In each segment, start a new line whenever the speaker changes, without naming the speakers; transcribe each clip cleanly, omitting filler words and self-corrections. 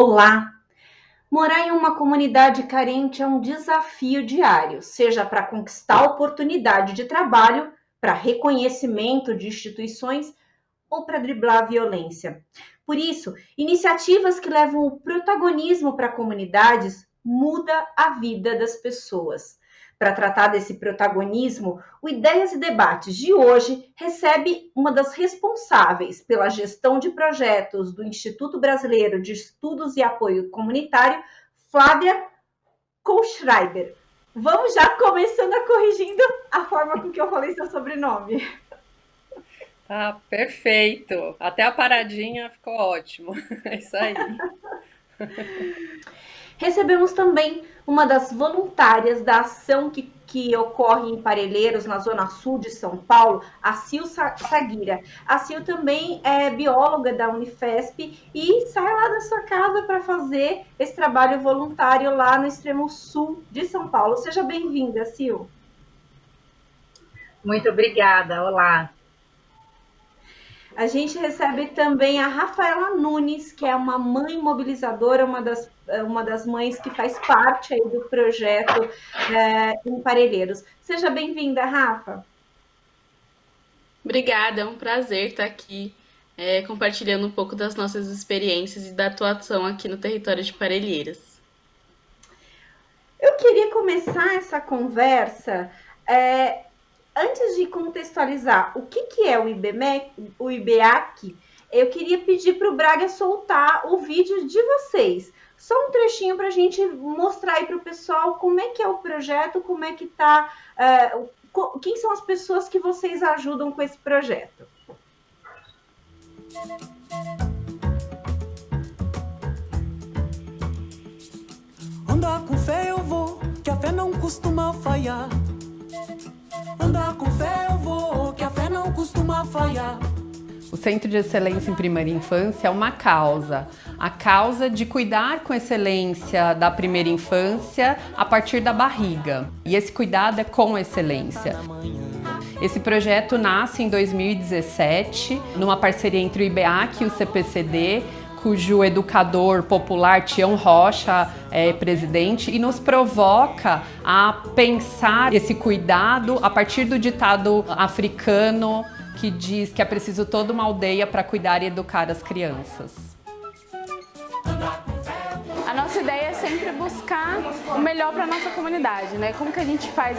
Olá! Morar em uma comunidade carente é um desafio diário, seja para conquistar oportunidade de trabalho, para reconhecimento de instituições ou para driblar a violência. Por isso, iniciativas que levam o protagonismo para comunidades muda a vida das pessoas. Para tratar desse protagonismo, o Ideias e Debates de hoje recebe uma das responsáveis pela gestão de projetos do Instituto Brasileiro de Estudos e Apoio Comunitário, Flávia Kohlschreiber. Vamos já começando a corrigindo a forma com que eu falei seu sobrenome.
Tá perfeito. Até a paradinha ficou ótimo. É isso aí.
Recebemos também uma das voluntárias da ação que ocorre em Parelheiros, na zona sul de São Paulo, a Sil Saguira. A Sil também é bióloga da Unifesp e sai lá da sua casa para fazer esse trabalho voluntário lá no extremo sul de São Paulo. Seja bem-vinda, Sil.
Muito obrigada, olá.
A gente recebe também a Rafaela Nunes, que é uma mãe mobilizadora, uma das mães que faz parte aí do projeto em Parelheiros. Seja bem-vinda, Rafa.
Obrigada, é um prazer estar aqui compartilhando um pouco das nossas experiências e da atuação aqui no território de Parelheiras.
Eu queria começar essa conversa antes de contextualizar o que é o IBEAC, eu queria pedir para o Braga soltar o vídeo de vocês. Só um trechinho para a gente mostrar aí para o pessoal como é que é o projeto, como é que está, quem são as pessoas que vocês ajudam com esse projeto.
Andar com fé eu vou, que a fé não costuma falhar. Andar com fé eu vou, que a fé não costuma falhar.
O Centro de Excelência em Primeira Infância é uma causa, a causa de cuidar com excelência da primeira infância a partir da barriga. E esse cuidado é com excelência. Esse projeto nasce em 2017, numa parceria entre o IBEAC e o CPCD, cujo educador popular Tião Rocha é presidente, e nos provoca a pensar esse cuidado a partir do ditado africano que diz que é preciso toda uma aldeia para cuidar e educar as crianças.
A nossa ideia é sempre buscar o melhor para a nossa comunidade, né? Como que a gente faz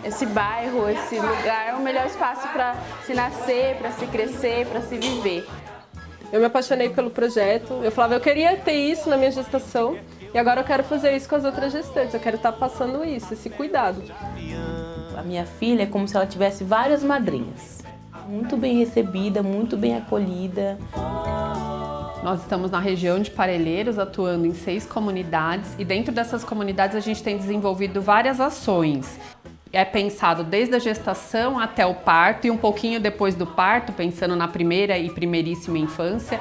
esse bairro, esse lugar, o melhor espaço para se nascer, para se crescer, para se viver.
Eu me apaixonei pelo projeto, eu falava, eu queria ter isso na minha gestação e agora eu quero fazer isso com as outras gestantes, eu quero estar passando isso, esse cuidado.
A minha filha é como se ela tivesse várias madrinhas, muito bem recebida, muito bem acolhida.
Nós estamos na região de Parelheiros, atuando em 6 comunidades e dentro dessas comunidades a gente tem desenvolvido várias ações. É pensado desde a gestação até o parto e um pouquinho depois do parto, pensando na primeira e primeiríssima infância.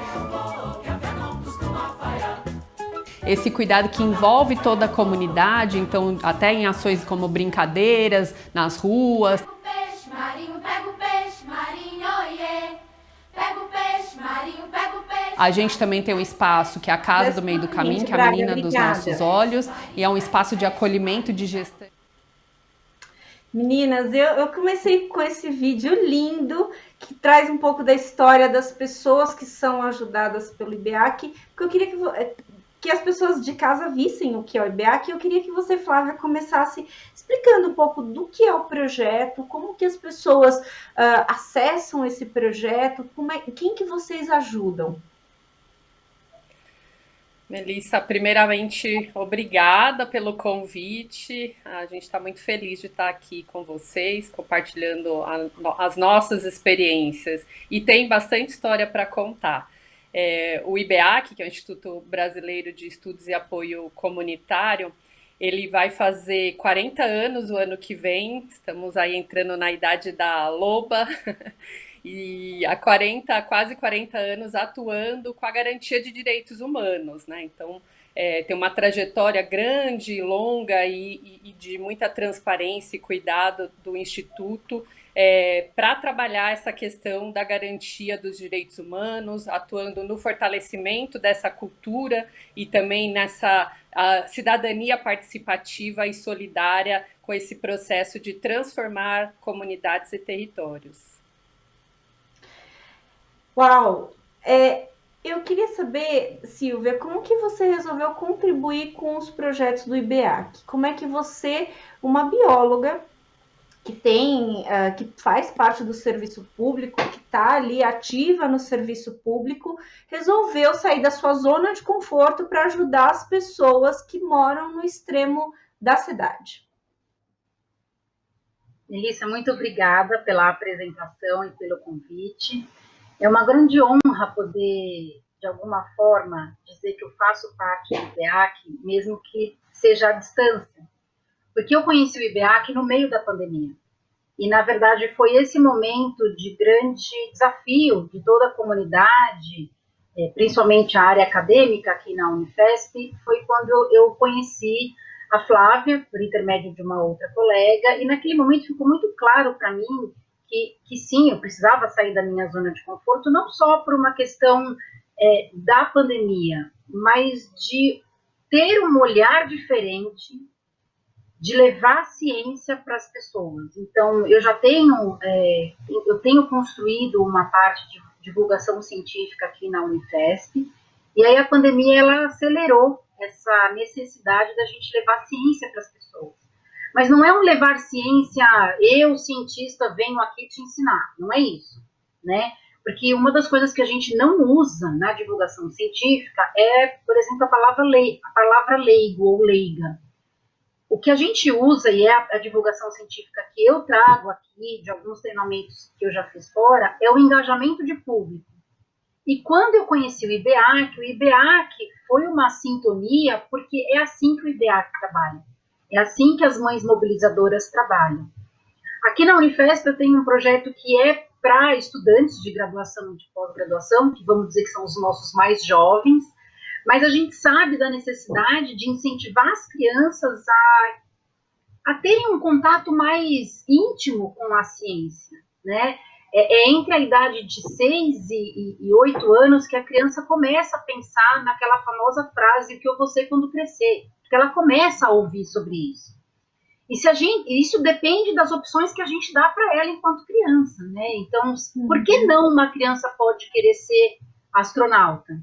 Esse cuidado que envolve toda a comunidade, então até em ações como brincadeiras nas ruas. A gente também tem um espaço que é a Casa do Meio do Caminho, que é a menina dos nossos olhos, e é um espaço de acolhimento de gestante.
Meninas, eu comecei com esse vídeo lindo, que traz um pouco da história das pessoas que são ajudadas pelo IBEAC, porque eu queria que as pessoas de casa vissem o que é o IBEAC, e eu queria que você, Flávia, começasse explicando um pouco do que é o projeto, como que as pessoas acessam esse projeto, quem que vocês ajudam?
Melissa, primeiramente, obrigada pelo convite. A gente está muito feliz de estar aqui com vocês, compartilhando as nossas experiências. E tem bastante história para contar. O IBEAC, que é o Instituto Brasileiro de Estudos e Apoio Comunitário, ele vai fazer 40 anos o ano que vem. Estamos aí entrando na idade da loba. E há quase 40 anos atuando com a garantia de direitos humanos, né? Então, tem uma trajetória grande, longa e de muita transparência e cuidado do Instituto para trabalhar essa questão da garantia dos direitos humanos, atuando no fortalecimento dessa cultura e também nessa cidadania participativa e solidária com esse processo de transformar comunidades e territórios.
Uau! Eu queria saber, Silvia, como que você resolveu contribuir com os projetos do IBEAC? Como é que você, uma bióloga que faz parte do serviço público, que está ali ativa no serviço público, resolveu sair da sua zona de conforto para ajudar as pessoas que moram no extremo da cidade?
Melissa, muito obrigada pela apresentação e pelo convite. É uma grande honra poder, de alguma forma, dizer que eu faço parte do IBEAC, mesmo que seja à distância. Porque eu conheci o IBEAC no meio da pandemia. E, na verdade, foi esse momento de grande desafio de toda a comunidade, principalmente a área acadêmica aqui na Unifesp, foi quando eu conheci a Flávia, por intermédio de uma outra colega, e naquele momento ficou muito claro para mim que sim, eu precisava sair da minha zona de conforto, não só por uma questão da pandemia, mas de ter um olhar diferente, de levar a ciência para as pessoas. Então, eu já tenho, eu tenho construído uma parte de divulgação científica aqui na Unifesp, e aí a pandemia ela acelerou essa necessidade da gente levar ciência para as pessoas. Mas não é um levar ciência, eu, cientista, venho aqui te ensinar. Não é isso, né? Porque uma das coisas que a gente não usa na divulgação científica é, por exemplo, a palavra leigo ou leiga. O que a gente usa, e é a divulgação científica que eu trago aqui, de alguns treinamentos que eu já fiz fora, é o engajamento de público. E quando eu conheci o IBEAC foi uma sintonia, porque é assim que o IBEAC trabalha. É assim que as mães mobilizadoras trabalham. Aqui na Unifesp eu tenho um projeto que é para estudantes de graduação e de pós-graduação, que vamos dizer que são os nossos mais jovens, mas a gente sabe da necessidade de incentivar as crianças a terem um contato mais íntimo com a ciência, né? É entre a idade de 6 e 8 anos que a criança começa a pensar naquela famosa frase, o que eu vou ser quando crescer, porque ela começa a ouvir sobre isso. E isso depende das opções que a gente dá para ela enquanto criança, né? Então, por que não uma criança pode querer ser astronauta?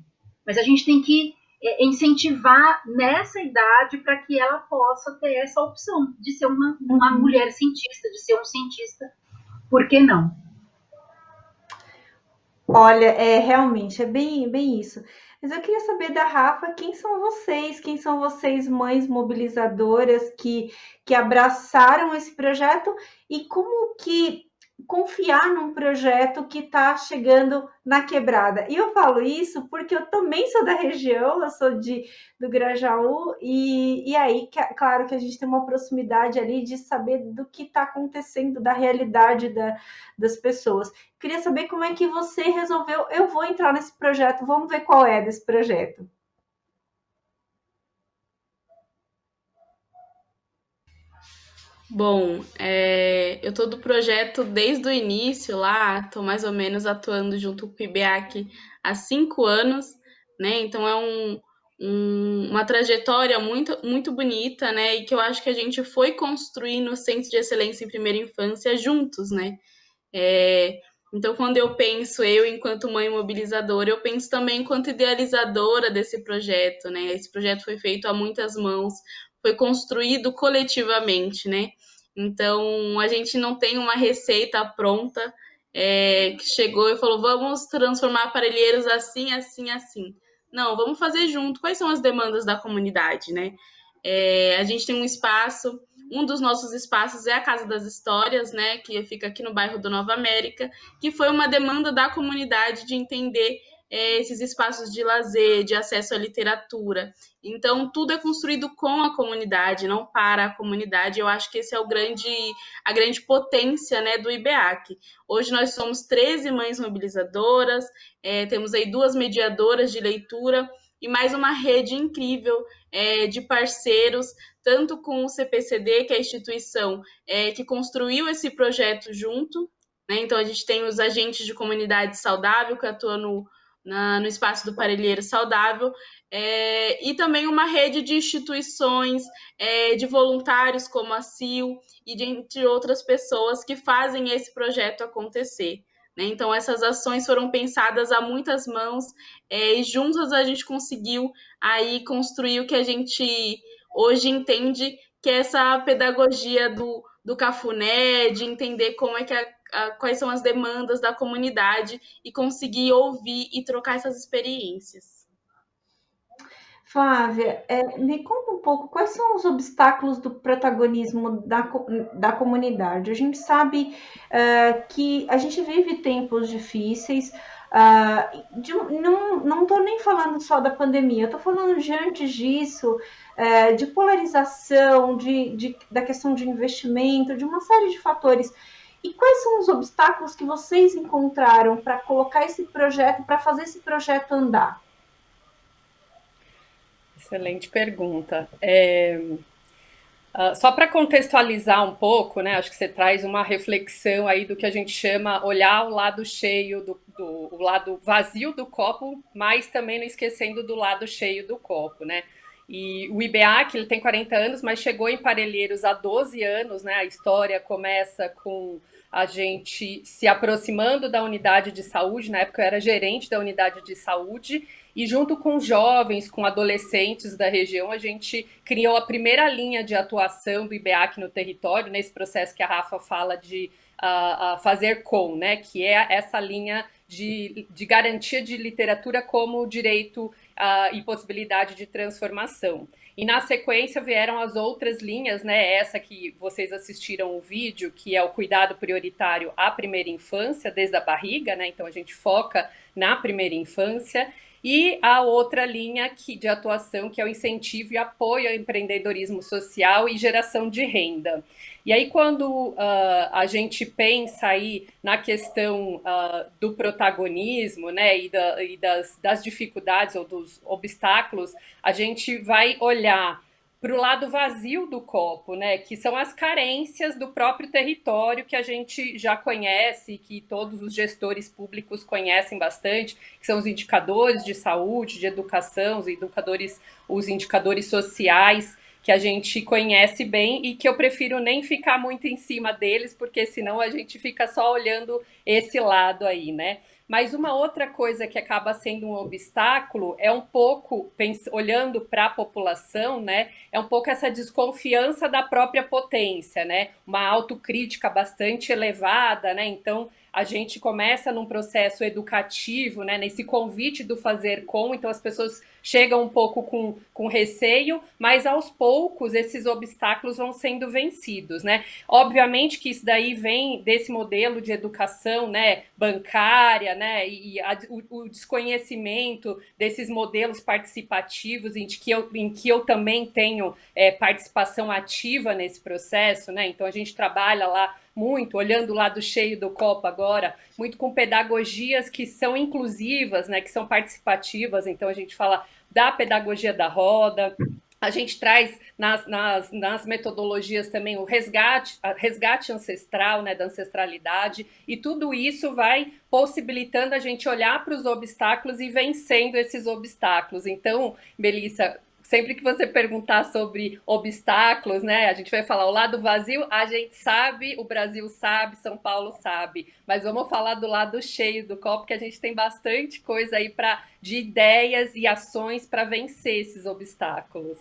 Mas a gente tem que incentivar nessa idade para que ela possa ter essa opção de ser uma mulher cientista, de ser um cientista. Por que não?
Olha, realmente, é bem isso. Mas eu queria saber da Rafa, quem são vocês, mães mobilizadoras que abraçaram esse projeto e como que confiar num projeto que está chegando na quebrada. E eu falo isso porque eu também sou da região, eu sou do Grajaú, e aí, claro que a gente tem uma proximidade ali de saber do que está acontecendo, da realidade das pessoas. Queria saber como é que você resolveu, eu vou entrar nesse projeto, vamos ver qual é desse projeto.
Bom, eu estou do projeto desde o início lá, estou mais ou menos atuando junto com o IBEAC há 5 anos, né? Então é uma trajetória muito, muito bonita, né? E que eu acho que a gente foi construindo o Centro de Excelência em Primeira Infância juntos, né? Então, quando eu penso, eu enquanto mãe mobilizadora, eu penso também enquanto idealizadora desse projeto, né? Esse projeto foi feito a muitas mãos, foi construído coletivamente, né? Então, a gente não tem uma receita pronta que chegou e falou, vamos transformar Parelheiros assim, assim, assim. Não, vamos fazer junto. Quais são as demandas da comunidade, né? A gente tem um espaço, um dos nossos espaços é a Casa das Histórias, né? Que fica aqui no bairro do Nova América, que foi uma demanda da comunidade de entender esses espaços de lazer, de acesso à literatura. Então, tudo é construído com a comunidade, não para a comunidade. Eu acho que esse é a grande potência, né, do IBEAC. Hoje nós somos 13 mães mobilizadoras, temos aí 2 mediadoras de leitura, e mais uma rede incrível de parceiros, tanto com o CPCD, que é a instituição que construiu esse projeto junto, né? Então, a gente tem os agentes de comunidade saudável, que atuam no espaço do Parelheiro Saudável, e também uma rede de instituições, de voluntários como a CIL e de entre outras pessoas que fazem esse projeto acontecer, né? Então, essas ações foram pensadas a muitas mãos e juntas a gente conseguiu aí construir o que a gente hoje entende que é essa pedagogia do Cafuné, de entender como é que quais são as demandas da comunidade e conseguir ouvir e trocar essas experiências.
Flávia, me conta um pouco quais são os obstáculos do protagonismo da comunidade. A gente sabe que a gente vive tempos difíceis. Não estou nem falando só da pandemia, eu estou falando de antes disso, de polarização, da questão de investimento, de uma série de fatores. E quais são os obstáculos que vocês encontraram para colocar esse projeto, para fazer esse projeto andar?
Excelente pergunta. Só para contextualizar um pouco, né, acho que você traz uma reflexão aí do que a gente chama olhar o lado cheio, o lado vazio do copo, mas também não esquecendo do lado cheio do copo, né? E o IBEAC, ele tem 40 anos, mas chegou em Parelheiros há 12 anos, né? A história começa com a gente se aproximando da unidade de saúde, na época eu era gerente da unidade de saúde, e junto com jovens, com adolescentes da região, a gente criou a primeira linha de atuação do IBEAC no território, nesse processo que a Rafa fala de fazer com, né, que é essa linha de garantia de literatura como direito e possibilidade de transformação. E na sequência vieram as outras linhas, né, essa que vocês assistiram o vídeo, que é o cuidado prioritário à primeira infância, desde a barriga, né, então a gente foca na primeira infância, e a outra linha de atuação, que é o incentivo e apoio ao empreendedorismo social e geração de renda. E aí, quando a gente pensa aí na questão do protagonismo, né, e das dificuldades ou dos obstáculos, a gente vai olhar para o lado vazio do copo, né, que são as carências do próprio território que a gente já conhece, que todos os gestores públicos conhecem bastante, que são os indicadores de saúde, de educação, os indicadores sociais, que a gente conhece bem e que eu prefiro nem ficar muito em cima deles, porque senão a gente fica só olhando esse lado aí, né? Mas uma outra coisa que acaba sendo um obstáculo é um pouco, olhando para a população, né, é um pouco essa desconfiança da própria potência, né, uma autocrítica bastante elevada, né, então a gente começa num processo educativo, né, nesse convite do fazer com, então as pessoas chegam um pouco com receio, mas aos poucos esses obstáculos vão sendo vencidos, né? Obviamente que isso daí vem desse modelo de educação, né, bancária, né, e o desconhecimento desses modelos participativos em que eu também tenho participação ativa nesse processo, né? Então a gente trabalha lá muito, olhando o lado cheio do copo agora, muito com pedagogias que são inclusivas, né, que são participativas, então a gente fala da pedagogia da roda, a gente traz nas metodologias também o resgate ancestral, né, da ancestralidade, e tudo isso vai possibilitando a gente olhar para os obstáculos e vencendo esses obstáculos. Então, Melissa, sempre que você perguntar sobre obstáculos, né, a gente vai falar o lado vazio, a gente sabe, o Brasil sabe, São Paulo sabe, mas vamos falar do lado cheio do copo, que a gente tem bastante coisa aí de ideias e ações para vencer esses obstáculos.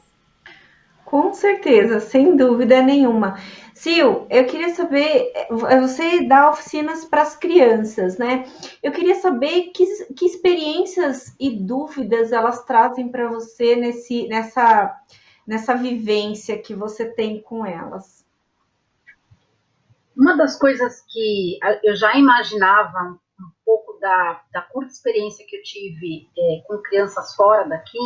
Com certeza, sem dúvida nenhuma. Sil, eu queria saber, você dá oficinas para as crianças, né? Eu queria saber que experiências e dúvidas elas trazem para você nessa vivência que você tem com elas.
Uma das coisas que eu já imaginava um pouco da curta experiência que eu tive com crianças fora daqui,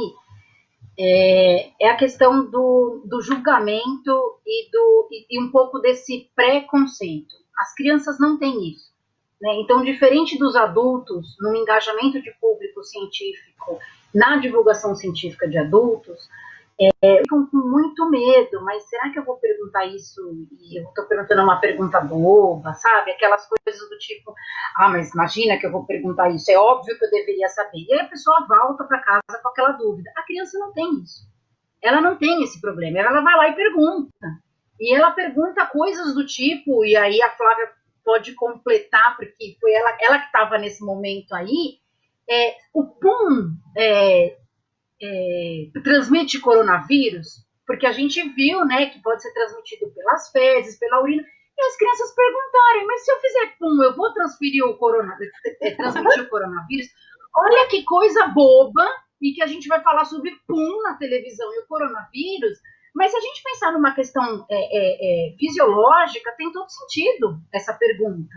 é a questão do julgamento e um pouco desse preconceito. As crianças não têm isso. né? Então, diferente dos adultos, no engajamento de público científico, na divulgação científica de adultos, ficam com muito medo, mas será que eu vou perguntar isso e eu estou perguntando uma pergunta boba, sabe? Aquelas coisas do tipo, mas imagina que eu vou perguntar isso, é óbvio que eu deveria saber. E aí a pessoa volta para casa com aquela dúvida. A criança não tem isso. Ela não tem esse problema, ela vai lá e pergunta. E ela pergunta coisas do tipo, e aí a Flávia pode completar, porque foi ela que estava nesse momento aí, o PUM transmite coronavírus? Porque a gente viu, né, que pode ser transmitido pelas fezes, pela urina, e as crianças perguntarem, mas se eu fizer PUM, eu vou transmitir o coronavírus? Olha que coisa boba, e que a gente vai falar sobre PUM na televisão e o coronavírus, mas se a gente pensar numa questão fisiológica, tem todo sentido essa pergunta.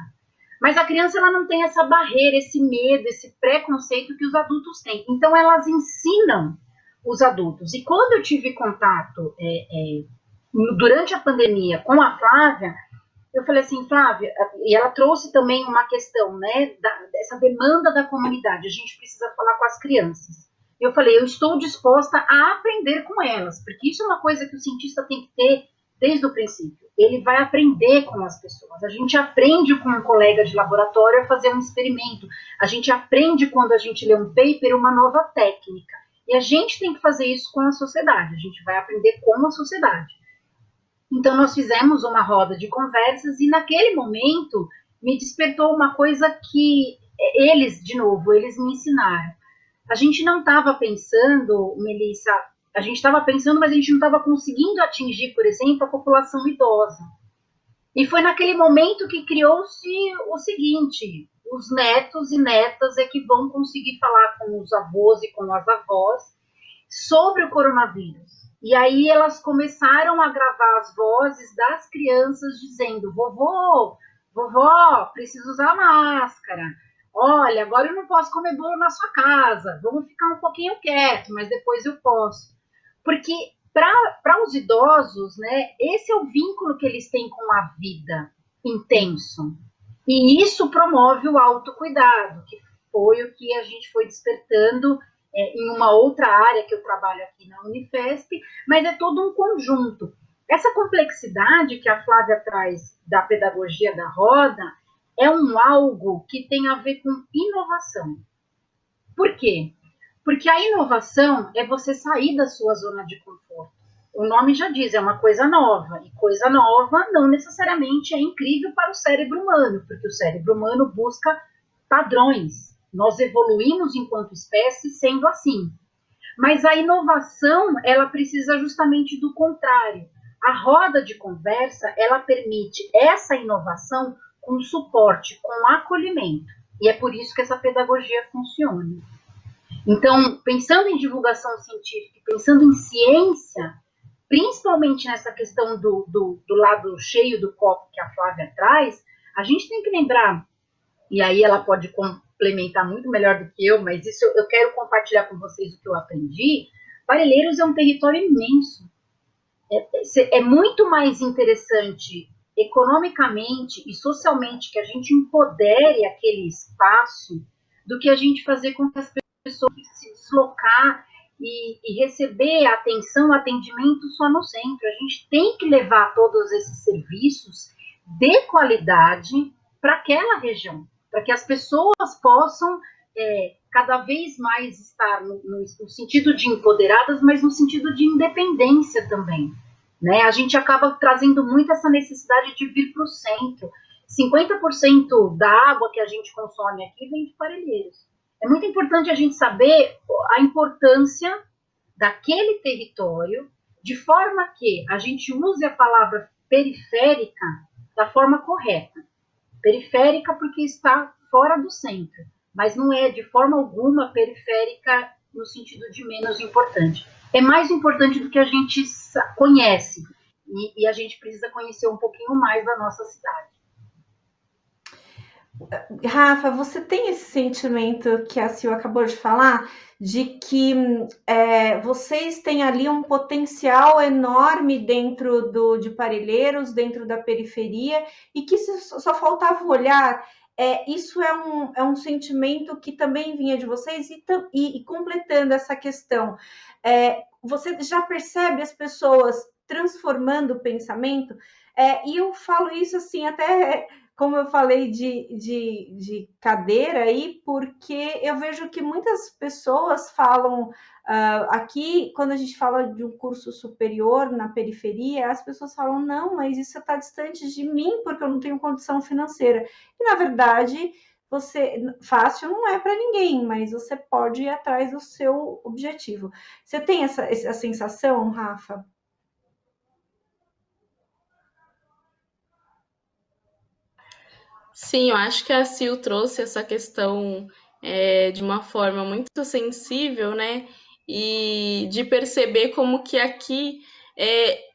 Mas a criança ela não tem essa barreira, esse medo, esse preconceito que os adultos têm. Então, elas ensinam os adultos. E quando eu tive contato durante a pandemia com a Flávia, eu falei assim, Flávia, e ela trouxe também uma questão, né, dessa demanda da comunidade, a gente precisa falar com as crianças. Eu falei, eu estou disposta a aprender com elas, porque isso é uma coisa que o cientista tem que ter desde o princípio. Ele vai aprender com as pessoas. A gente aprende com um colega de laboratório a fazer um experimento. A gente aprende quando a gente lê um paper uma nova técnica. E a gente tem que fazer isso com a sociedade. A gente vai aprender com a sociedade. Então, nós fizemos uma roda de conversas e, naquele momento, me despertou uma coisa que eles, de novo, eles me ensinaram. A gente não estava pensando, Melissa, a gente estava pensando, mas a gente não estava conseguindo atingir, por exemplo, a população idosa. E foi naquele momento que criou-se o seguinte, os netos e netas é que vão conseguir falar com os avós e com as avós sobre o coronavírus. E aí elas começaram a gravar as vozes das crianças dizendo, vovô, vovó, preciso usar máscara. Olha, agora eu não posso comer bolo na sua casa, vamos ficar um pouquinho quieto, mas depois eu posso. Porque para os idosos, né, esse é o vínculo que eles têm com a vida intenso. E isso promove o autocuidado, que foi o que a gente foi despertando em uma outra área que eu trabalho aqui na Unifesp, mas é todo um conjunto. Essa complexidade que a Flávia traz da pedagogia da roda é algo que tem a ver com inovação. Por quê? Porque a inovação é você sair da sua zona de conforto. O nome já diz, é uma coisa nova. E coisa nova não necessariamente é incrível para o cérebro humano, porque o cérebro humano busca padrões. Nós evoluímos enquanto espécie sendo assim. Mas a inovação, ela precisa justamente do contrário. A roda de conversa, ela permite essa inovação com suporte, com acolhimento. E é por isso que essa pedagogia funciona. Então, pensando em divulgação científica, pensando em ciência, principalmente nessa questão do lado cheio do copo que a Flávia traz, a gente tem que lembrar, e aí ela pode complementar muito melhor do que eu, mas isso eu quero compartilhar com vocês o que eu aprendi. Parelheiros é um território imenso. É muito mais interessante economicamente e socialmente que a gente empodere aquele espaço do que a gente fazer com que as pessoas se deslocar e receber atenção, atendimento só no centro. A gente tem que levar todos esses serviços de qualidade para aquela região, para que as pessoas possam cada vez mais estar no sentido de empoderadas, mas no sentido de independência também. Né? A gente acaba trazendo muito essa necessidade de vir para o centro. 50% da água que a gente consome aqui vem de Parelheiros. É muito importante a gente saber a importância daquele território, de forma que a gente use a palavra periférica da forma correta. Periférica porque está fora do centro, mas não é de forma alguma periférica no sentido de menos importante. É mais importante do que a gente conhece, e a gente precisa conhecer um pouquinho mais da nossa cidade.
Rafa, você tem esse sentimento que a Sil acabou de falar, de que vocês têm ali um potencial enorme dentro de Parelheiros, dentro da periferia, e que só faltava olhar isso é um sentimento que também vinha de vocês, e completando essa questão, você já percebe as pessoas transformando o pensamento? E eu falo isso assim, até como eu falei de cadeira aí, porque eu vejo que muitas pessoas falam, aqui, quando a gente fala de um curso superior na periferia, as pessoas falam, não, mas isso está distante de mim, porque eu não tenho condição financeira. E, na verdade, fácil não é para ninguém, mas você pode ir atrás do seu objetivo. Você tem essa sensação, Rafa?
Sim, eu acho que a Sil trouxe essa questão de uma forma muito sensível, né? E de perceber como que aqui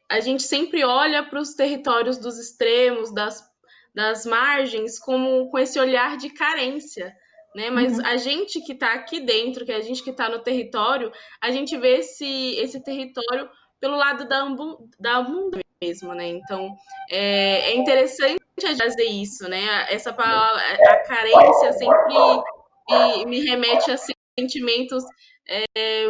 a gente sempre olha para os territórios dos extremos, das margens, com esse olhar de carência, né? Mas a gente que está aqui dentro, que é a gente que está no território, a gente vê esse território pelo lado da abundância mesmo, né? Então, é interessante trazer isso, né? Essa palavra, a carência sempre me remete a sentimentos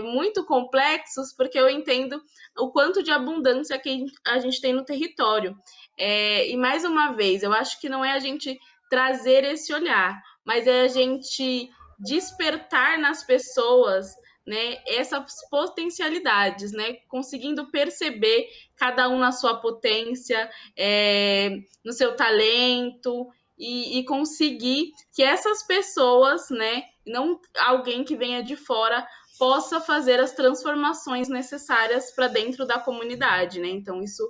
muito complexos, porque eu entendo o quanto de abundância que a gente tem no território. E mais uma vez, eu acho que não é a gente trazer esse olhar, mas é a gente despertar nas pessoas, né, essas potencialidades, né, conseguindo perceber cada um na sua potência, no seu talento, e conseguir que essas pessoas, né, não alguém que venha de fora, possa fazer as transformações necessárias para dentro da comunidade, né? Então, isso,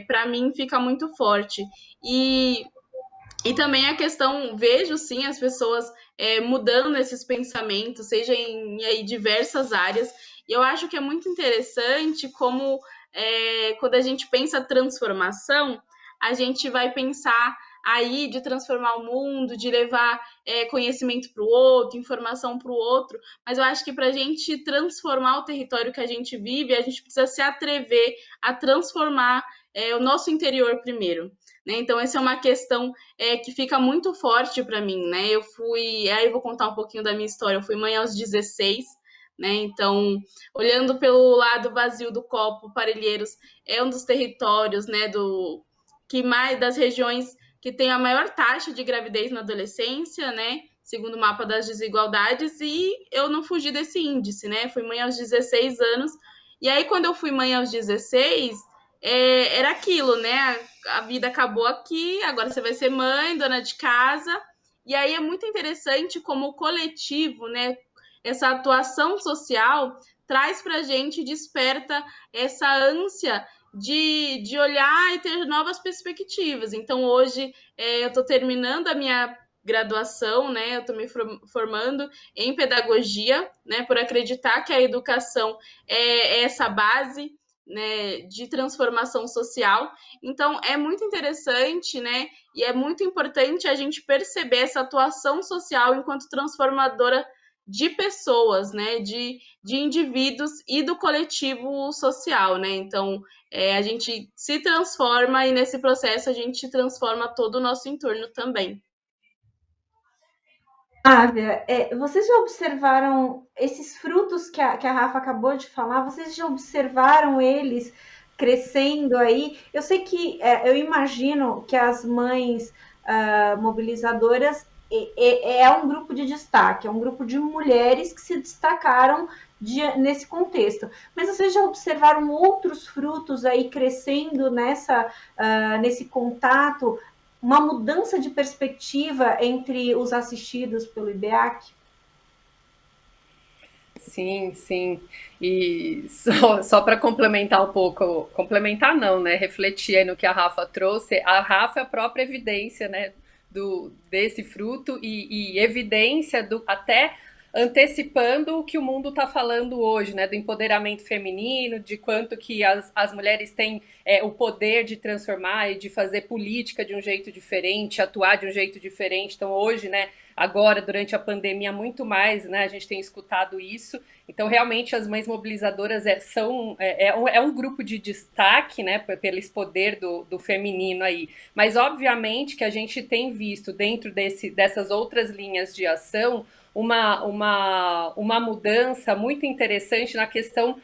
para mim, fica muito forte. E também a questão, vejo sim as pessoas mudando esses pensamentos, seja em diversas áreas, e eu acho que é muito interessante como quando a gente pensa transformação, a gente vai pensar aí de transformar o mundo, de levar conhecimento para o outro, informação para o outro, mas eu acho que para a gente transformar o território que a gente vive, a gente precisa se atrever a transformar o nosso interior primeiro. Né? Então, essa é uma questão que fica muito forte para mim, né? Aí eu vou contar um pouquinho da minha história. Eu fui mãe aos 16, né? Então, olhando pelo lado vazio do copo, Parelheiros é um dos territórios, né, das regiões que tem a maior taxa de gravidez na adolescência, né? Segundo o mapa das desigualdades, e eu não fugi desse índice, né? Fui mãe aos 16 anos, e aí quando eu fui mãe aos 16, era aquilo, né? A vida acabou aqui, agora você vai ser mãe, dona de casa. E aí é muito interessante como o coletivo, né, essa atuação social traz para a gente, desperta essa ânsia de olhar e ter novas perspectivas. Então, hoje, eu estou terminando a minha graduação, né? Eu estou me formando em pedagogia, né? Por acreditar que a educação é essa base, né, de transformação social. Então, é muito interessante, né, e é muito importante a gente perceber essa atuação social enquanto transformadora de pessoas, né, de indivíduos e do coletivo social, né? Então, a gente se transforma e nesse processo a gente transforma todo o nosso entorno também.
Ávia, vocês já observaram esses frutos que a Rafa acabou de falar? Vocês já observaram eles crescendo aí? Eu sei que, eu imagino que as mães mobilizadoras é um grupo de destaque, é um grupo de mulheres que se destacaram nesse contexto. Mas vocês já observaram outros frutos aí crescendo nesse contato? Uma mudança de perspectiva entre os assistidos pelo IBEAC?
Sim, sim. E só para complementar um pouco, complementar não, né? Refletir aí no que a Rafa trouxe. A Rafa é a própria evidência, né, desse fruto e evidência até antecipando o que o mundo está falando hoje, né, do empoderamento feminino, de quanto que as mulheres têm o poder de transformar e de fazer política de um jeito diferente, atuar de um jeito diferente. Então hoje, né, agora, durante a pandemia, muito mais, né? A gente tem escutado isso. Então, realmente, as mães mobilizadoras é um grupo de destaque, né? Pelo esse poder do feminino aí. Mas, obviamente, que a gente tem visto dentro dessas outras linhas de ação uma mudança muito interessante na questão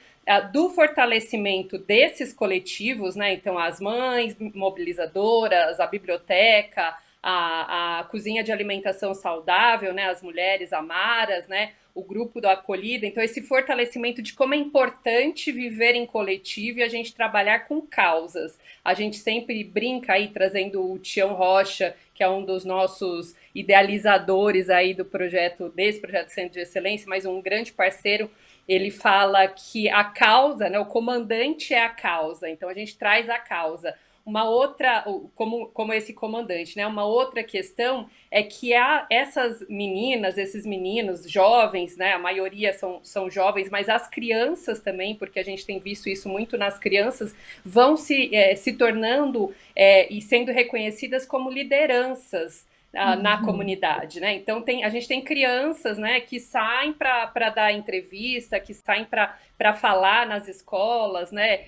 do fortalecimento desses coletivos, né? Então, as mães mobilizadoras, a biblioteca, a cozinha de alimentação saudável, né? As mulheres amaras, né? O grupo do acolhida. Então, esse fortalecimento de como é importante viver em coletivo e a gente trabalhar com causas. A gente sempre brinca aí, trazendo o Tião Rocha, que é um dos nossos idealizadores aí desse projeto Centro de Excelência, mas um grande parceiro. Ele fala que a causa, né, o comandante é a causa, então a gente traz a causa. Uma outra, como esse comandante, né? Uma outra questão é que essas meninas, esses meninos jovens, né? A maioria são jovens, mas as crianças também, porque a gente tem visto isso muito nas crianças, vão se tornando e sendo reconhecidas como lideranças na comunidade, né? Então a gente tem crianças, né, que saem para dar entrevista, que saem para falar nas escolas, né,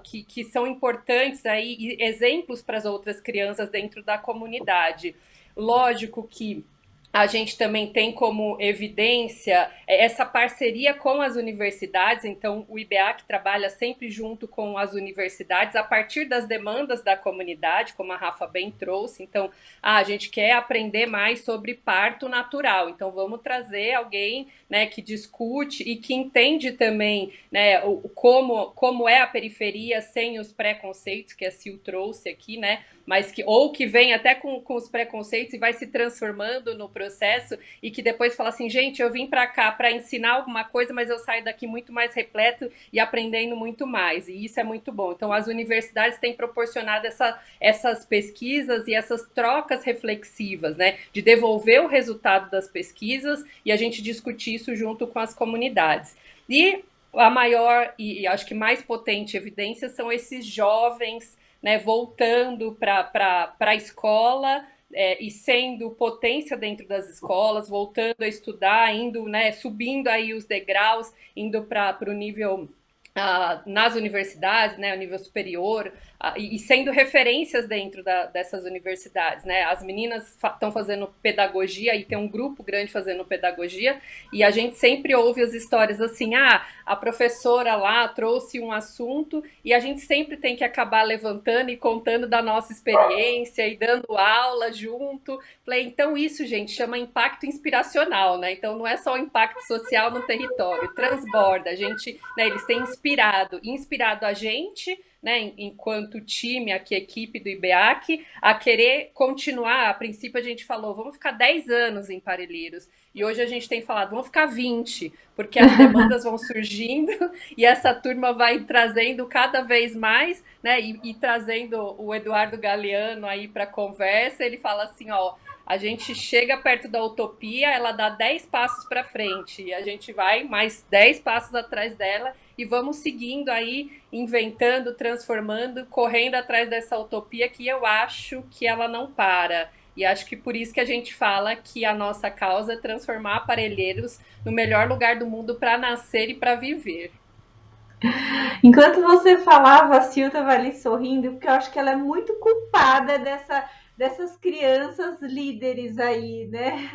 que são importantes aí, e exemplos para as outras crianças dentro da comunidade. Lógico que a gente também tem como evidência essa parceria com as universidades, então o IBEAC trabalha sempre junto com as universidades a partir das demandas da comunidade, como a Rafa bem trouxe. Então, a gente quer aprender mais sobre parto natural, então vamos trazer alguém, né, que discute e que entende também, né, como é a periferia sem os preconceitos que a Sil trouxe aqui, né, mas que vem até com os preconceitos e vai se transformando no processo, e que depois fala assim, gente, eu vim para cá para ensinar alguma coisa, mas eu saio daqui muito mais repleto e aprendendo muito mais, e isso é muito bom. Então, as universidades têm proporcionado essas pesquisas e essas trocas reflexivas, né, de devolver o resultado das pesquisas e a gente discutir isso junto com as comunidades. E a maior e acho que mais potente evidência são esses jovens, né, voltando para a escola e sendo potência dentro das escolas, voltando a estudar, indo, né, subindo aí os degraus, indo para o nível nas universidades, né, o nível superior, e sendo referências dentro dessas universidades, né? As meninas estão fazendo pedagogia, e tem um grupo grande fazendo pedagogia, e a gente sempre ouve as histórias assim, a professora lá trouxe um assunto, e a gente sempre tem que acabar levantando e contando da nossa experiência, e dando aula junto. Então isso, gente, chama impacto inspiracional, né? Então não é só o impacto social no território, transborda, a gente, né, eles têm inspirado a gente, né, enquanto time, aqui, equipe do IBEAC, a querer continuar. A princípio a gente falou, vamos ficar 10 anos em Parelheiros, e hoje a gente tem falado, vamos ficar 20, porque as demandas vão surgindo, e essa turma vai trazendo cada vez mais, né, e trazendo o Eduardo Galeano aí para a conversa. Ele fala assim, a gente chega perto da utopia, ela dá 10 passos para frente, e a gente vai mais 10 passos atrás dela, e vamos seguindo aí, inventando, transformando, correndo atrás dessa utopia, que eu acho que ela não para. E acho que por isso que a gente fala que a nossa causa é transformar Parelheiros no melhor lugar do mundo para nascer e para viver.
Enquanto você falava, a Sil estava ali sorrindo, porque eu acho que ela é muito culpada dessas crianças líderes aí, né?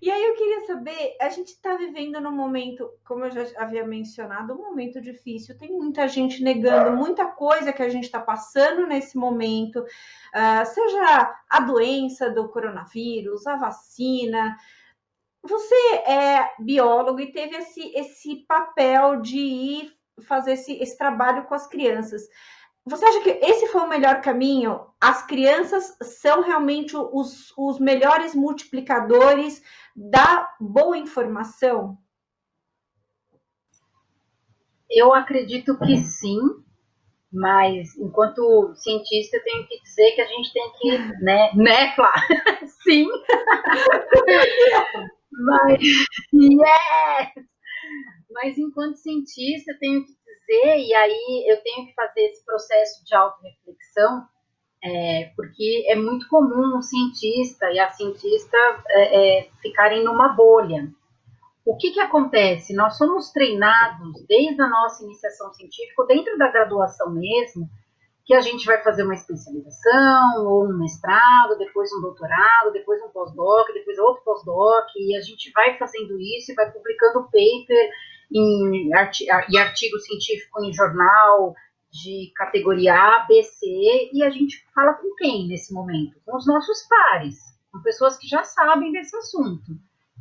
E aí eu queria saber, a gente está vivendo num momento, como eu já havia mencionado, um momento difícil, tem muita gente negando muita coisa que a gente está passando nesse momento, seja a doença do coronavírus, a vacina. Você é biólogo e teve esse papel de ir fazer esse trabalho com as crianças. Você acha que esse foi o melhor caminho? As crianças são realmente os melhores multiplicadores da boa informação?
Eu acredito que sim, mas enquanto cientista eu tenho que dizer que a gente tem que, né, Flá? Sim. Mas enquanto cientista eu tenho que dizer, e aí eu tenho que fazer esse processo de autorreflexão, porque é muito comum o cientista e a cientista ficarem numa bolha. O que acontece? Nós somos treinados desde a nossa iniciação científica, dentro da graduação mesmo, que a gente vai fazer uma especialização, ou um mestrado, depois um doutorado, depois um pós-doc, depois outro pós-doc, e a gente vai fazendo isso e vai publicando paper e artigo científico em jornal de categoria A, B, C, e a gente fala com quem nesse momento? Com os nossos pares, com pessoas que já sabem desse assunto.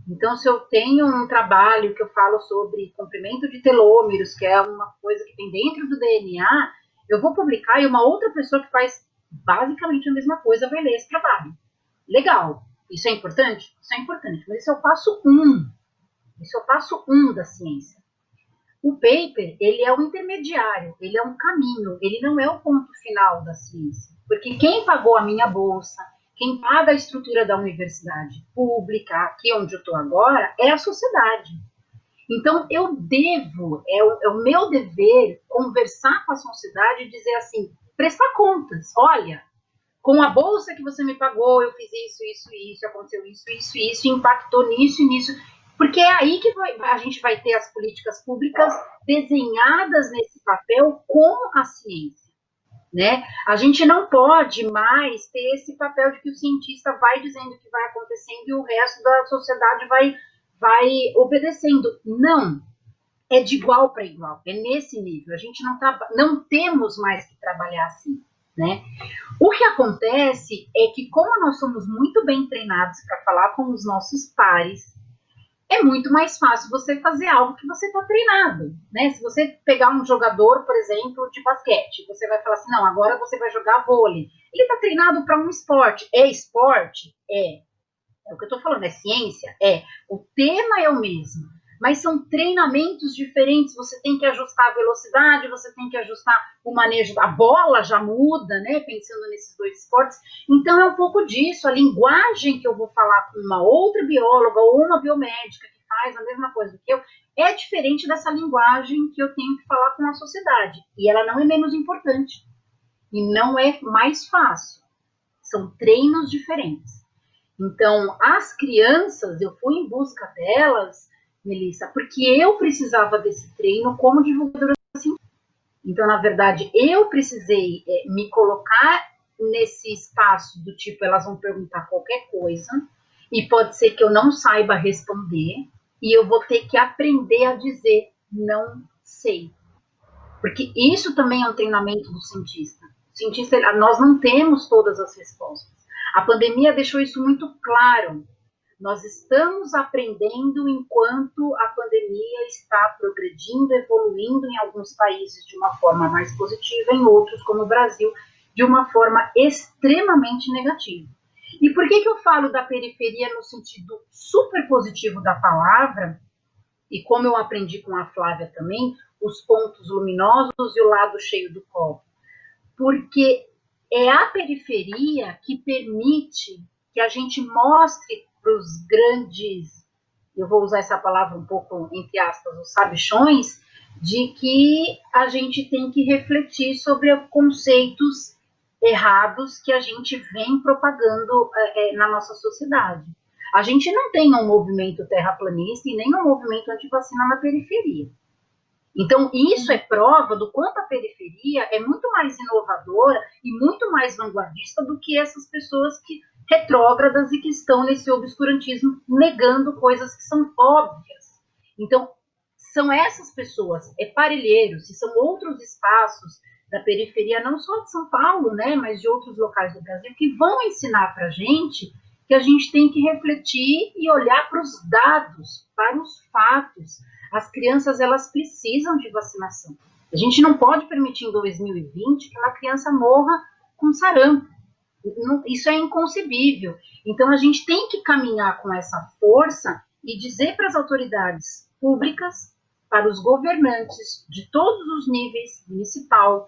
Então, se eu tenho um trabalho que eu falo sobre comprimento de telômeros, que é uma coisa que tem dentro do DNA, eu vou publicar e uma outra pessoa que faz basicamente a mesma coisa vai ler esse trabalho. Legal. Isso é importante? Isso é importante, mas esse é o passo 1. Esse é o passo 1 da ciência. O paper, ele é o intermediário, ele é um caminho, ele não é o ponto final da ciência. Porque quem pagou a minha bolsa, quem paga a estrutura da universidade pública, aqui onde eu estou agora, é a sociedade. Então, eu devo, é o meu dever conversar com a sociedade e dizer assim, prestar contas. Olha, com a bolsa que você me pagou, eu fiz isso, aconteceu isso, impactou nisso e nisso. Porque é aí que a gente vai ter as políticas públicas desenhadas nesse papel com a ciência. Né? A gente não pode mais ter esse papel de que o cientista vai dizendo o que vai acontecendo e o resto da sociedade vai obedecendo. Não, é de igual para igual, é nesse nível. A gente não temos mais que trabalhar assim. Né? O que acontece é que, como nós somos muito bem treinados para falar com os nossos pares, é muito mais fácil você fazer algo que você está treinado, né? Se você pegar um jogador, por exemplo, de basquete, você vai falar assim, não, agora você vai jogar vôlei. Ele está treinado para um esporte. É esporte? É o que eu estou falando, é ciência? É. O tema é o mesmo, mas são treinamentos diferentes. Você tem que ajustar a velocidade, você tem que ajustar o manejo da bola, já muda, né? Pensando nesses dois esportes. Então, é um pouco disso. A linguagem que eu vou falar com uma outra bióloga ou uma biomédica que faz a mesma coisa que eu, é diferente dessa linguagem que eu tenho que falar com a sociedade. E ela não é menos importante. E não é mais fácil. São treinos diferentes. Então, as crianças, eu fui em busca delas, Melissa, porque eu precisava desse treino como divulgadora científica. Então, na verdade, eu precisei me colocar nesse espaço do tipo, elas vão perguntar qualquer coisa, e pode ser que eu não saiba responder, e eu vou ter que aprender a dizer não sei. Porque isso também é um treinamento do cientista. O cientista, nós não temos todas as respostas. A pandemia deixou isso muito claro. Nós estamos aprendendo enquanto a pandemia está progredindo, evoluindo em alguns países de uma forma mais positiva, em outros, como o Brasil, de uma forma extremamente negativa. E por que eu falo da periferia no sentido super positivo da palavra, e como eu aprendi com a Flávia também, os pontos luminosos e o lado cheio do copo? Porque é a periferia que permite que a gente mostre para os grandes, eu vou usar essa palavra um pouco, entre aspas, os sabichões, de que a gente tem que refletir sobre conceitos errados que a gente vem propagando na nossa sociedade. A gente não tem um movimento terraplanista e nem um movimento antivacina na periferia. Então, isso é prova do quanto a periferia é muito mais inovadora e muito mais vanguardista do que essas pessoas retrógradas e que estão nesse obscurantismo negando coisas que são óbvias. Então, são essas pessoas, Parelheiros, e são outros espaços da periferia, não só de São Paulo, né, mas de outros locais do Brasil, que vão ensinar para a gente que a gente tem que refletir e olhar para os dados, para os fatos. As crianças, elas precisam de vacinação. A gente não pode permitir em 2020 que uma criança morra com sarampo. Isso é inconcebível. Então, a gente tem que caminhar com essa força e dizer para as autoridades públicas, para os governantes de todos os níveis, municipal,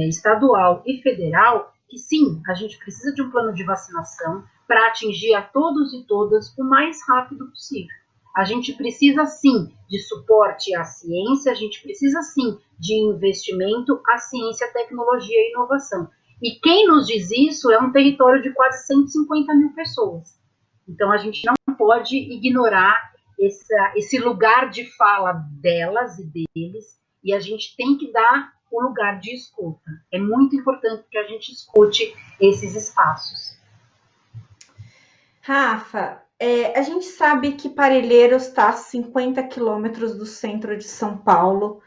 estadual e federal, que sim, a gente precisa de um plano de vacinação para atingir a todos e todas o mais rápido possível. A gente precisa, sim, de suporte à ciência, a gente precisa, sim, de investimento à ciência, tecnologia e inovação. E quem nos diz isso é um território de quase 150 mil pessoas. Então a gente não pode ignorar esse lugar de fala delas e deles, e a gente tem que dar o lugar de escuta. É muito importante que a gente escute esses espaços.
Rafa, a gente sabe que Parelheiros está a 50 quilômetros do centro de São Paulo,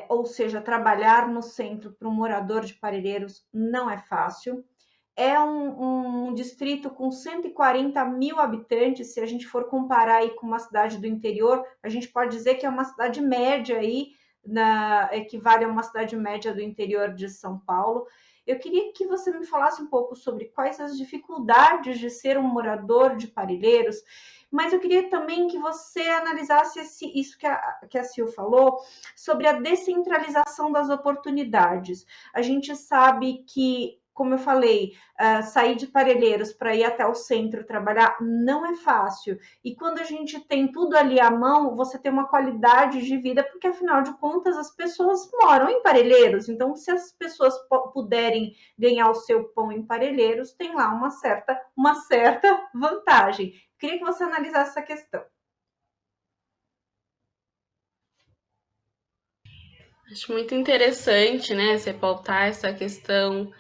ou seja, trabalhar no centro para um morador de Parelheiros não é fácil. É um distrito com 140 mil habitantes. Se a gente for comparar aí com uma cidade do interior, a gente pode dizer que é uma cidade média aí, equivale a uma cidade média do interior de São Paulo. Eu queria que você me falasse um pouco sobre quais as dificuldades de ser um morador de Parelheiros, mas eu queria também que você analisasse isso que a Sil falou, sobre a descentralização das oportunidades. A gente sabe que, como eu falei, sair de Parelheiros para ir até o centro trabalhar não é fácil. E quando a gente tem tudo ali à mão, você tem uma qualidade de vida, porque afinal de contas as pessoas moram em Parelheiros. Então, se as pessoas puderem ganhar o seu pão em Parelheiros, tem lá uma certa vantagem. Queria que você analisasse essa questão.
Acho muito interessante, né, você pautar essa questão,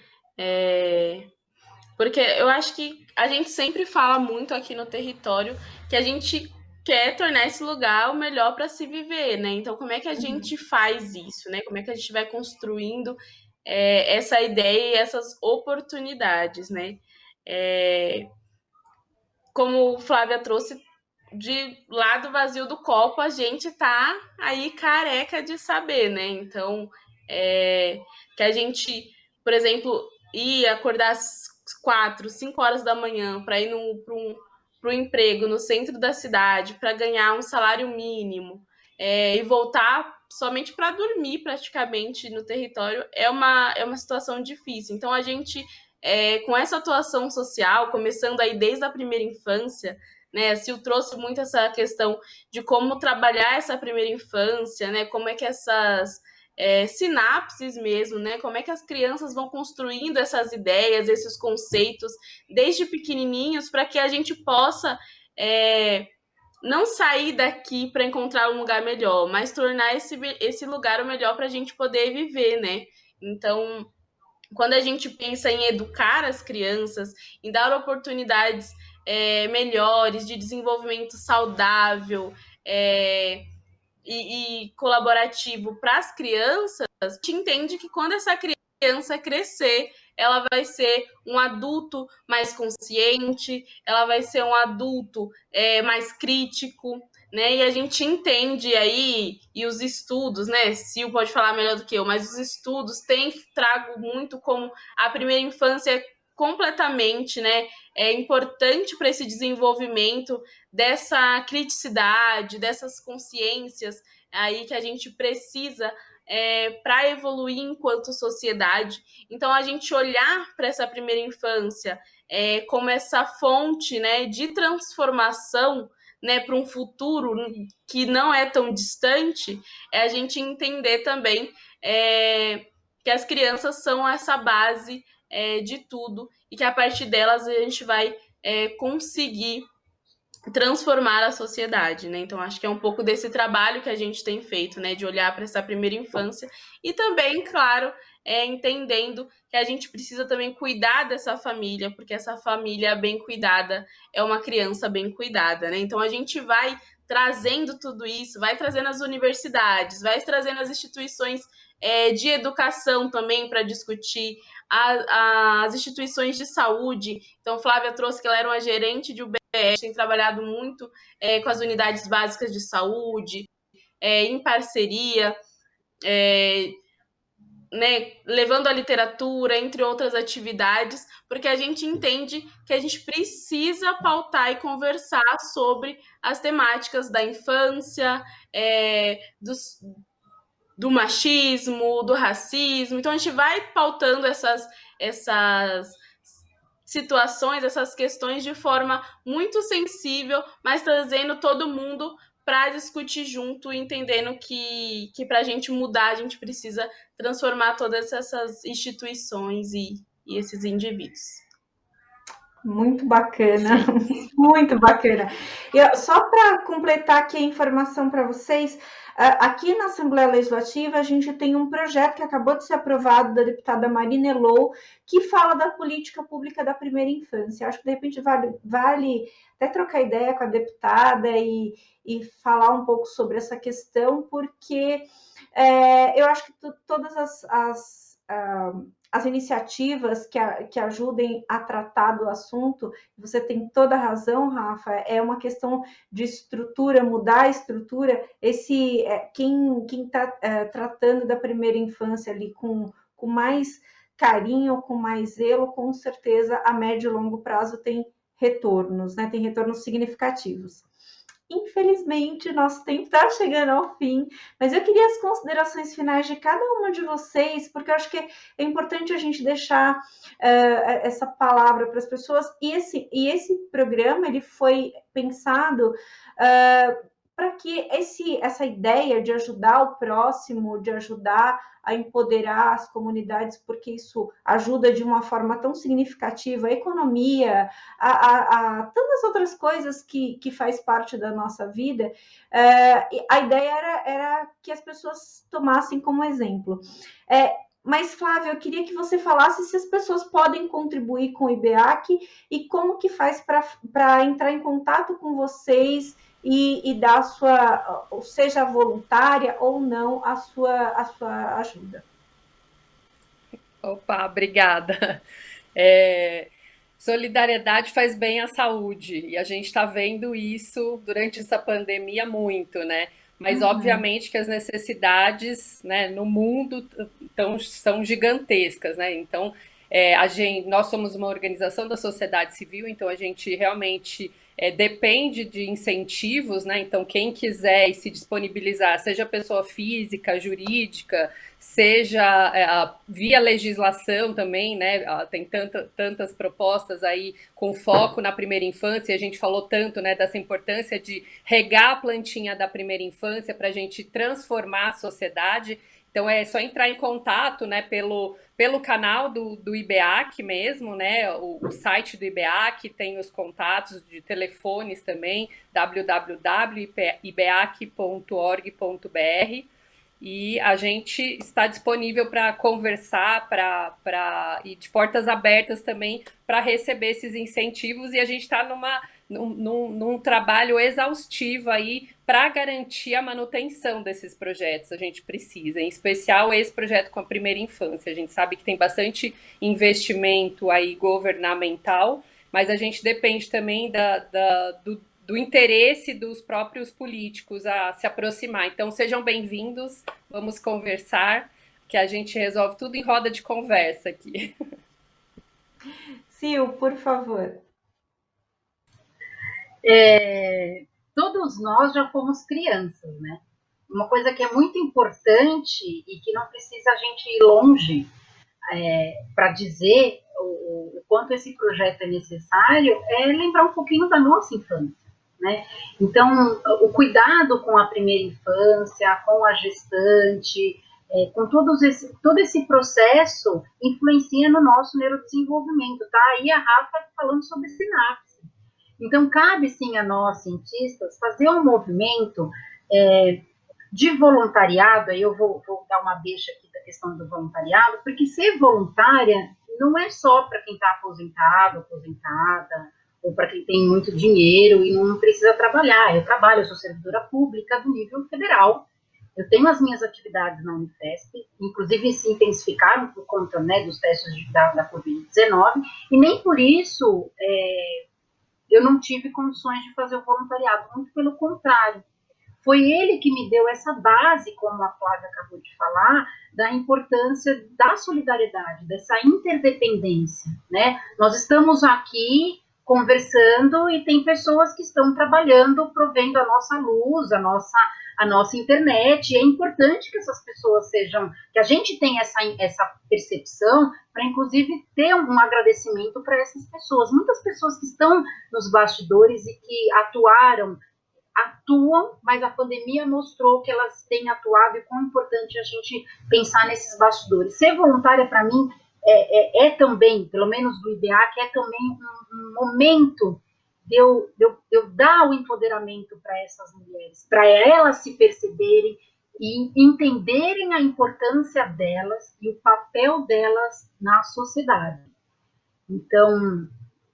porque eu acho que a gente sempre fala muito aqui no território que a gente quer tornar esse lugar o melhor para se viver, né? Então, como é que a gente faz isso, né? Como é que a gente vai construindo essa ideia e essas oportunidades, né? Como Flávia trouxe, de lado vazio do copo, a gente tá aí careca de saber, né? Então, que a gente, por exemplo, ir acordar às 4, 5 horas da manhã para ir para um emprego no centro da cidade, para ganhar um salário mínimo, e voltar somente para dormir praticamente no território, é uma situação difícil. Então, a gente, com essa atuação social, começando aí desde a primeira infância, né, a Sil trouxe muito essa questão de como trabalhar essa primeira infância, né, como é que essas sinapses mesmo, né, como é que as crianças vão construindo essas ideias, esses conceitos, desde pequenininhos, para que a gente possa não sair daqui para encontrar um lugar melhor, mas tornar esse lugar o melhor para a gente poder viver, né? Então, quando a gente pensa em educar as crianças, em dar oportunidades melhores de desenvolvimento saudável e colaborativo para as crianças, a gente entende que quando essa criança crescer, ela vai ser um adulto mais consciente, ela vai ser um adulto mais crítico, né? E a gente entende aí, e os estudos, né? Sil pode falar melhor do que eu, mas os estudos trago muito como a primeira infância é completamente, né? É importante para esse desenvolvimento dessa criticidade, dessas consciências aí que a gente precisa para evoluir enquanto sociedade. Então, a gente olhar para essa primeira infância como essa fonte, né, de transformação, né, para um futuro que não é tão distante, é a gente entender também que as crianças são essa base de tudo e que a partir delas a gente vai conseguir transformar a sociedade, né? Então, acho que é um pouco desse trabalho que a gente tem feito, né? De olhar para essa primeira infância e também, claro, entendendo que a gente precisa também cuidar dessa família, porque essa família bem cuidada é uma criança bem cuidada, né? Então, a gente vai trazendo tudo isso, vai trazendo as universidades, vai trazendo as instituições de educação também para discutir, as instituições de saúde. Então, Flávia trouxe que ela era uma gerente de UBS, tem trabalhado muito com as unidades básicas de saúde, em parceria, né, levando a literatura, entre outras atividades, porque a gente entende que a gente precisa pautar e conversar sobre as temáticas da infância, do machismo, do racismo. Então, a gente vai pautando essas situações, essas questões de forma muito sensível, mas trazendo todo mundo para discutir junto, entendendo que para a gente mudar, a gente precisa transformar todas essas instituições e esses indivíduos.
Muito bacana, muito bacana. E só para completar aqui a informação para vocês, aqui na Assembleia Legislativa a gente tem um projeto que acabou de ser aprovado da deputada Marina Elou, que fala da política pública da primeira infância. Acho que de repente vale até trocar ideia com a deputada e falar um pouco sobre essa questão, porque eu acho que todas as iniciativas que ajudem a tratar do assunto, você tem toda a razão, Rafa, é uma questão de estrutura, mudar a estrutura. Quem está tratando da primeira infância ali com mais carinho, com mais zelo, com certeza a médio e longo prazo tem retornos, né? Tem retornos significativos. Infelizmente, nosso tempo está chegando ao fim, mas eu queria as considerações finais de cada uma de vocês, porque eu acho que é importante a gente deixar essa palavra para as pessoas, e esse programa ele foi pensado para que essa ideia de ajudar o próximo, de ajudar a empoderar as comunidades, porque isso ajuda de uma forma tão significativa a economia, a tantas outras coisas que faz parte da nossa vida, a ideia era que as pessoas tomassem como exemplo. Mas, Flávia, eu queria que você falasse se as pessoas podem contribuir com o IBEAC e como que faz para entrar em contato com vocês e dar seja voluntária ou não, a sua ajuda.
Opa, obrigada. Solidariedade faz bem à saúde, e a gente está vendo isso durante essa pandemia muito, né? Mas, obviamente, que as necessidades, né, no mundo são gigantescas, né? Então, nós somos uma organização da sociedade civil, então a gente realmente depende de incentivos, né? Então, quem quiser se disponibilizar, seja pessoa física, jurídica, seja via legislação também, né? Tem tantas propostas aí com foco na primeira infância, e a gente falou tanto, né, dessa importância de regar a plantinha da primeira infância para a gente transformar a sociedade. Então é só entrar em contato, né, pelo canal do IBEAC mesmo, né, o site do IBEAC, tem os contatos de telefones também, www.ibeac.org.br, e a gente está disponível para conversar, e de portas abertas também para receber esses incentivos, e a gente está num trabalho exaustivo aí para garantir a manutenção desses projetos. A gente precisa, em especial esse projeto com a primeira infância. A gente sabe que tem bastante investimento aí governamental, mas a gente depende também do interesse dos próprios políticos a se aproximar. Então, sejam bem-vindos, vamos conversar, que a gente resolve tudo em roda de conversa aqui.
Sil, por favor.
Todos nós já fomos crianças, né? Uma coisa que é muito importante e que não precisa a gente ir longe para dizer o quanto esse projeto é necessário, é lembrar um pouquinho da nossa infância, né? Então, o cuidado com a primeira infância, com a gestante, com todo esse processo influencia no nosso neurodesenvolvimento, tá? Aí a Rafa falando sobre sinapse. Então, cabe sim a nós, cientistas, fazer um movimento de voluntariado. Aí eu vou dar uma deixa aqui da questão do voluntariado, porque ser voluntária não é só para quem está aposentado, aposentada, ou para quem tem muito dinheiro e não precisa trabalhar. Eu trabalho, eu sou servidora pública do nível federal, eu tenho as minhas atividades na Unifesp, inclusive se intensificaram por conta, né, dos testes da Covid-19, e nem por isso eu não tive condições de fazer o voluntariado, muito pelo contrário. Foi ele que me deu essa base, como a Flávia acabou de falar, da importância da solidariedade, dessa interdependência, né? Nós estamos aqui conversando e tem pessoas que estão trabalhando, provendo a nossa luz, a nossa internet, e é importante que essas pessoas que a gente tenha essa percepção para, inclusive, ter um agradecimento para essas pessoas. Muitas pessoas que estão nos bastidores e que atuaram atuam, mas a pandemia mostrou que elas têm atuado e quão importante a gente pensar nesses bastidores. Ser voluntária, para mim, é também, pelo menos do IBEAC, é também um momento de eu dar o empoderamento para essas mulheres, para elas se perceberem e entenderem a importância delas e o papel delas na sociedade. Então,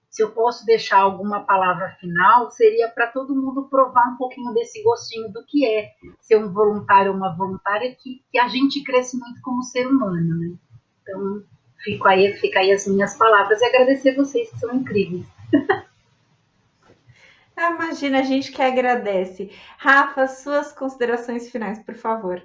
se eu posso deixar alguma palavra final, seria para todo mundo provar um pouquinho desse gostinho do que é ser um voluntário ou uma voluntária, que a gente cresce muito como ser humano, né? Então, fica aí as minhas palavras e agradecer vocês, que são incríveis.
Imagina, a gente que agradece. Rafa, suas considerações finais, por favor.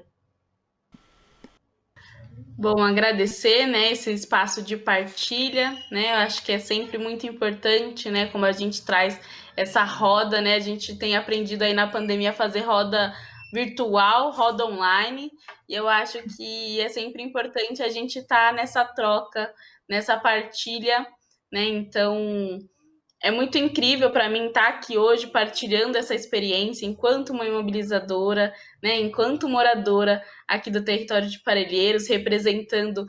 Bom, agradecer, né, esse espaço de partilha, né, eu acho que é sempre muito importante, né, como a gente traz essa roda, né, a gente tem aprendido aí na pandemia a fazer roda virtual, roda online, e eu acho que é sempre importante a gente estar nessa troca, nessa partilha, né, então é muito incrível para mim estar aqui hoje partilhando essa experiência enquanto uma imobilizadora, né, enquanto moradora aqui do território de Parelheiros, representando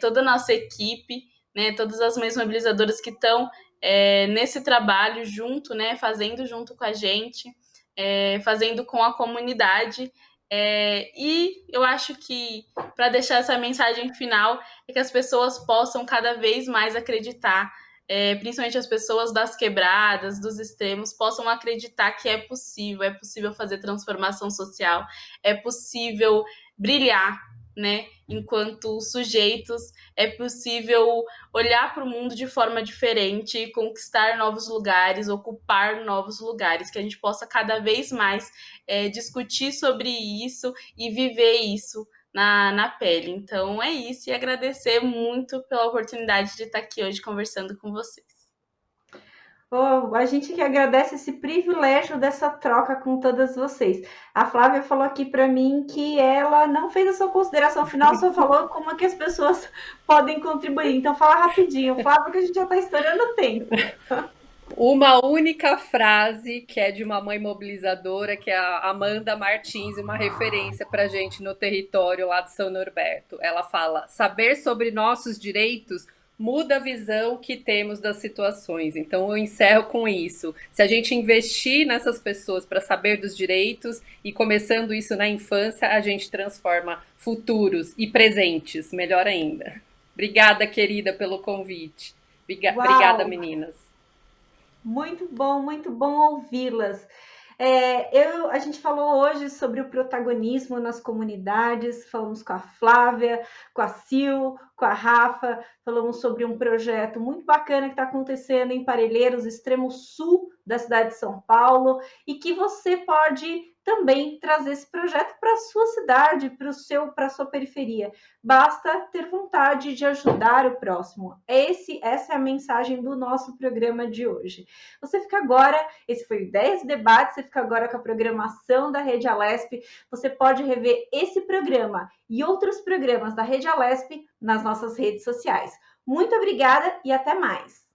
toda a nossa equipe, né, todas as mães mobilizadoras que estão nesse trabalho junto, né, fazendo junto com a gente, fazendo com a comunidade. E eu acho que, para deixar essa mensagem final, é que as pessoas possam cada vez mais acreditar, principalmente as pessoas das quebradas, dos extremos, possam acreditar que é possível fazer transformação social, é possível brilhar, né, enquanto sujeitos, é possível olhar para o mundo de forma diferente, conquistar novos lugares, ocupar novos lugares, que a gente possa cada vez mais discutir sobre isso e viver isso na pele. Então é isso, e agradecer muito pela oportunidade de estar aqui hoje conversando com vocês.
A gente que agradece esse privilégio dessa troca com todas vocês. A Flávia falou aqui para mim que ela não fez a sua consideração final, só falou como é que as pessoas podem contribuir. Então fala rapidinho, Flávia, que a gente já está estourando o tempo.
Uma única frase, que é de uma mãe mobilizadora, que é a Amanda Martins, uma referência para a gente no território lá de São Norberto. Ela fala: saber sobre nossos direitos muda a visão que temos das situações. Então eu encerro com isso. Se a gente investir nessas pessoas para saber dos direitos, e começando isso na infância, a gente transforma futuros e presentes, melhor ainda. Obrigada, querida, pelo convite. Obrigada, meninas.
Muito bom ouvi-las. A gente falou hoje sobre o protagonismo nas comunidades, falamos com a Flávia, com a Sil, com a Rafa, falamos sobre um projeto muito bacana que está acontecendo em Parelheiros, extremo sul da cidade de São Paulo, e que você pode também trazer esse projeto para a sua cidade, para a sua periferia. Basta ter vontade de ajudar o próximo. Essa é a mensagem do nosso programa de hoje. Você fica agora, esse foi o Ideias e Debates, você fica agora com a programação da Rede Alesp. Você pode rever esse programa e outros programas da Rede Alesp nas nossas redes sociais. Muito obrigada e até mais!